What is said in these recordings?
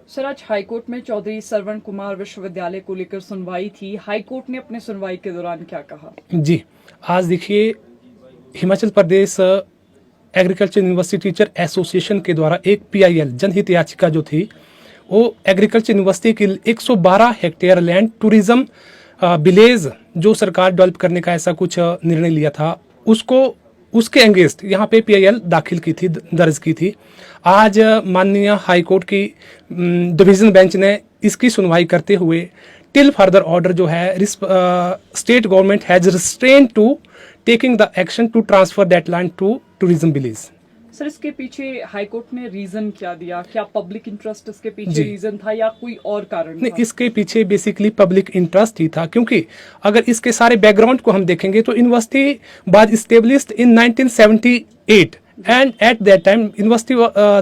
Sir, आज high court में चौधरी सरवण कुमार विश्वविद्यालय को लेकर सुनवाई थी। हाईकोर्ट ने अपने सुनवाई के दौरान क्या कहा? जी, आज देखिए, Himachal Pradesh agriculture university teacher association के द्वारा एक पीआईएल जनहित याचिका जो थी, वो एग्रीकल्चर यूनिवर्सिटी की 112 हेक्टेयर लैंड टूरिज्म विलेज जो सरकार डेवलप करने का ऐसा कुछ निर्णय लिया था, उसके अगेंस्ट यहाँ पे पीआईएल दाखिल की थी, दर्ज की थी। आज माननीय हाईकोर्ट की डिवीजन बेंच ने इसकी सुनवाई करते हुए टिल फर्दर ऑर्डर जो है, state government has restrain to taking the action to transfer that land to tourism village. Sir, इसके पीछे हाईकोर्ट ने रीजन क्या दिया? क्या पब्लिक इंटरेस्ट इसके पीछे रीजन था या कोई और कारण नहीं, था? इसके पीछे बेसिकली पब्लिक इंटरेस्ट ही था, क्योंकि अगर इसके सारे बैकग्राउंड को हम देखेंगे तो university was established in 1978 and at that time university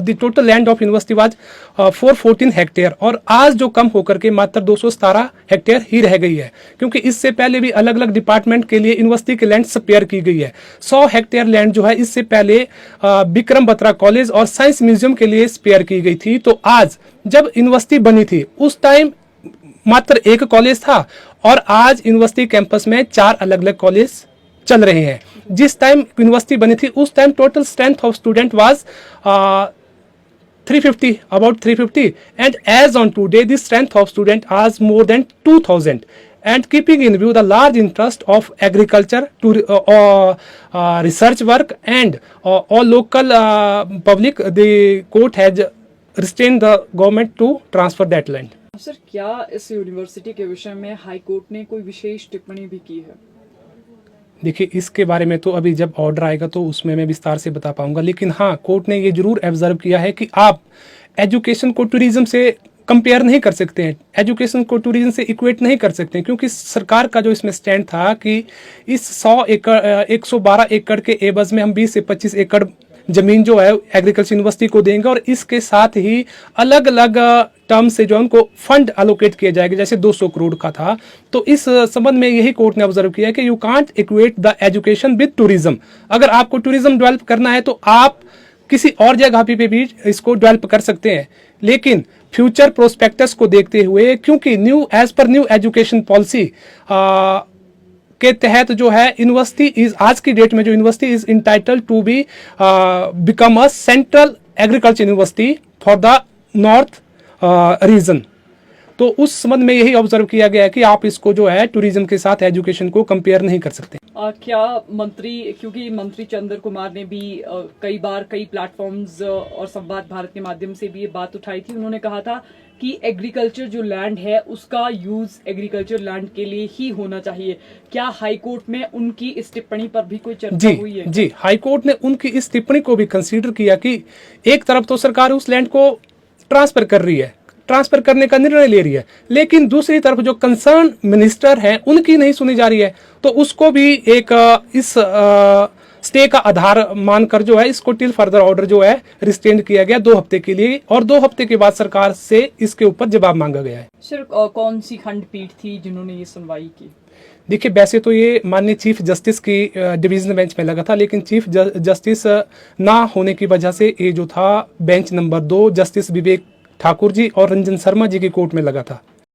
the total land of university was 414 hectare, और आज जो कम होकर के मात्र 217 हेक्टेयर ही रह गई है, क्योंकि इससे पहले भी अलग अलग डिपार्टमेंट के लिए यूनिवर्सिटी की लैंड स्पेयर की गई है। 100 हेक्टेयर लैंड जो है इससे पहले विक्रम बत्रा कॉलेज और साइंस म्यूजियम के लिए स्पेयर की गई थी। तो आज जब यूनिवर्सिटी बनी थी उस टाइम मात्र एक कॉलेज था, और आज यूनिवर्सिटी कैंपस में 4 अलग अलग कॉलेज चल रहे हैं। जिस टाइम यूनिवर्सिटी बनी थी उस time total strength of student was 350, about 350, and as on today the strength of student is more than 2000, and keeping in view the large interest of agriculture to research work and all local public, the court has restrained the government to transfer that land. Sir, क्या इस university के विषय में high court ने कोई विशेष टिप्पणी भी की है? देखिए, इसके बारे में तो अभी जब ऑर्डर आएगा तो उसमें मैं विस्तार से बता पाऊंगा, लेकिन हाँ, कोर्ट ने ये जरूर ऑब्जर्व किया है कि आप एजुकेशन को टूरिज्म से कंपेयर नहीं कर सकते हैं, एजुकेशन को टूरिज्म से इक्वेट नहीं कर सकते हैं, क्योंकि सरकार का जो इसमें स्टैंड था कि इस 112 एकड़ के एवज में हम 20 से 25 एकड़ जमीन जो है एग्रीकल्चर यूनिवर्सिटी को देंगे, और इसके साथ ही अलग अलग टर्म से जो उनको फंड एलोकेट किए जाएंगे, जैसे 200 करोड़ का था। तो इस संबंध में यही कोर्ट ने ऑब्जर्व किया कि you can't equate the education with tourism. अगर आपको टूरिज्म डेवलप करना है तो आप किसी और जगह पे भी इसको डेवलप कर सकते हैं, लेकिन फ्यूचर प्रोस्पेक्टस को देखते हुए, क्योंकि as per new education policy के तहत जो है यूनिवर्सिटी इज, आज की डेट में जो university is entitled to be become a central agriculture university for the north region. तो उस संबंध में यही ऑब्जर्व किया गया है कि आप इसको जो है टूरिज्म के साथ एजुकेशन को कंपेयर नहीं कर सकते। क्या मंत्री, क्योंकि मंत्री चंद्र कुमार ने भी कई बार कई प्लेटफॉर्म्स और संवाद भारत के माध्यम से भी ये बात उठाई थी, उन्होंने कहा था कि एग्रीकल्चर जो लैंड है उसका यूज एग्रीकल्चर लैंड के लिए ही होना चाहिए। क्या हाईकोर्ट में उनकी इस टिप्पणी पर भी कोई चर्चा हुई है? जी, हाईकोर्ट ने उनकी इस टिप्पणी को भी कंसीडर किया कि एक तरफ तो सरकार उस लैंड को ट्रांसफर कर रही है, ट्रांसफर करने का निर्णय ले रही है, लेकिन दूसरी तरफ जो कंसर्न मिनिस्टर हैं उनकी नहीं सुनी जा रही है, तो उसको भी एक इस स्टे का आधार मानकर जो है इसको टिल फर्दर ऑर्डर जो है रिस्ट्रेंड किया गया 2 हफ्ते के लिए, और 2 हफ्ते के बाद सरकार से इसके ऊपर जवाब मांगा गया है। सर, कौन सी खंडपीठ थी जिन्होंने ये सुनवाई की? देखिए, वैसे तो ये माननीय चीफ जस्टिस की डिवीजन बेंच में लगा था, लेकिन चीफ जस्टिस ना होने की वजह से ये जो था bench number 2 justice Vivek Thakur ji और रंजन शर्मा जी की कोर्ट में लगा था।